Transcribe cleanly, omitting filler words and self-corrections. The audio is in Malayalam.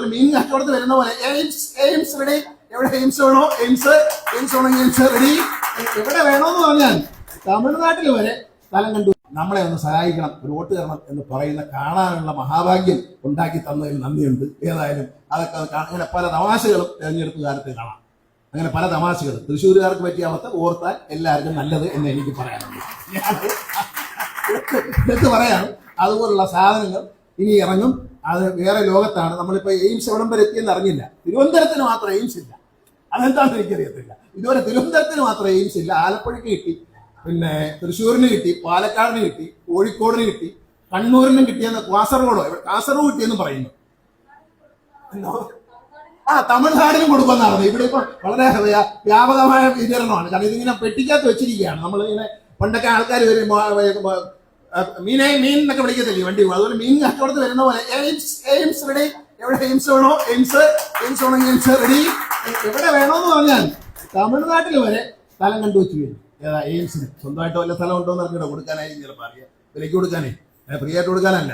അതുപോലെ മീൻ കച്ചവടത്തിൽ വരുന്ന പോലെ എയിംസ് റെഡി. എവിടെ എയിംസ് വേണോ എയിംസ് വേണമെങ്കിൽ എയിംസ് റെഡി. എവിടെ വേണോന്ന് പറഞ്ഞാൽ തമിഴ്നാട്ടിൽ വരെ സ്ഥലം കണ്ടു. നമ്മളെ ഒന്ന് സഹായിക്കണം, ഒരു വോട്ട് തരണം എന്ന് പറയുന്ന കാണാനുള്ള മഹാഭാഗ്യം ഉണ്ടാക്കി തന്നതിൽ നന്ദിയുണ്ട്. ഏതായാലും അതൊക്കെ അങ്ങനെ പല തമാശകളും തെരഞ്ഞെടുപ്പ് കാലത്ത് കാണാം. അങ്ങനെ പല തമാശകളും തൃശ്ശൂരുകാർക്ക് പറ്റിയ അവസ്ഥ ഓർത്താൽ എല്ലാവർക്കും നല്ലത് എന്ന് എനിക്ക് പറയാനുണ്ട്. എടുത്ത് പറയാണ് അതുപോലുള്ള സാധനങ്ങൾ ഇനി ഇറങ്ങും. അത് വേറെ ലോകത്താണ്. നമ്മളിപ്പോൾ എയിംസ് എവിടം വരെ എത്തിയെന്ന് അറിഞ്ഞില്ല. തിരുവനന്തപുരത്തിന് മാത്രം എയിംസ് ഇല്ല. അതെന്താണെന്ന് എനിക്കറിയത്തില്ല. ഇതുവരെ തിരുവനന്തപുരത്തിന് മാത്രം എയിംസ് ഇല്ല. ആലപ്പുഴയ്ക്ക് കിട്ടി, പിന്നെ തൃശ്ശൂരിന് കിട്ടി, പാലക്കാടിന് കിട്ടി, കോഴിക്കോടിന് കിട്ടി, കണ്ണൂരിനും കിട്ടിയെന്ന് കാസർഗോഡ് കിട്ടിയെന്ന് പറയുന്നു. തമിഴ്നാടിനും കൊടുക്കുമെന്നാണ്. ഇവിടെ ഇപ്പൊ വളരെ വ്യാപകമായ വിതരണമാണ്. കാരണം ഇതിങ്ങനെ പെട്ടിക്കകത്ത് വെച്ചിരിക്കുകയാണ്. നമ്മളിങ്ങനെ പണ്ടൊക്കെ ആൾക്കാർ വരും, മീൻ എന്നൊക്കെ വിളിക്കത്തില്ലേ വണ്ടി. അതുപോലെ മീൻ കച്ചവടത്തിൽ വരുന്ന പോലെ എയിംസ് റെഡി. എവിടെ എയിംസ് വേണോ എയിംസ് വേണമെങ്കിൽ എയിംസ് റെഡി. എവിടെ വേണോന്ന് പറഞ്ഞാൽ തമിഴ്നാട്ടിൽ വരെ സ്ഥലം കണ്ടുവച്ചു വരും. ഏതാ എയിംസിന് സ്വന്തമായിട്ട് വല്ല സ്ഥലം ഉണ്ടോ എന്ന് അറിഞ്ഞൂടെ കൊടുക്കാനായിരിക്കും ചിലപ്പോൾ അറിയാം. വിലയ്ക്ക് കൊടുക്കാനേ, ഫ്രീ ആയിട്ട് കൊടുക്കാനല്ല.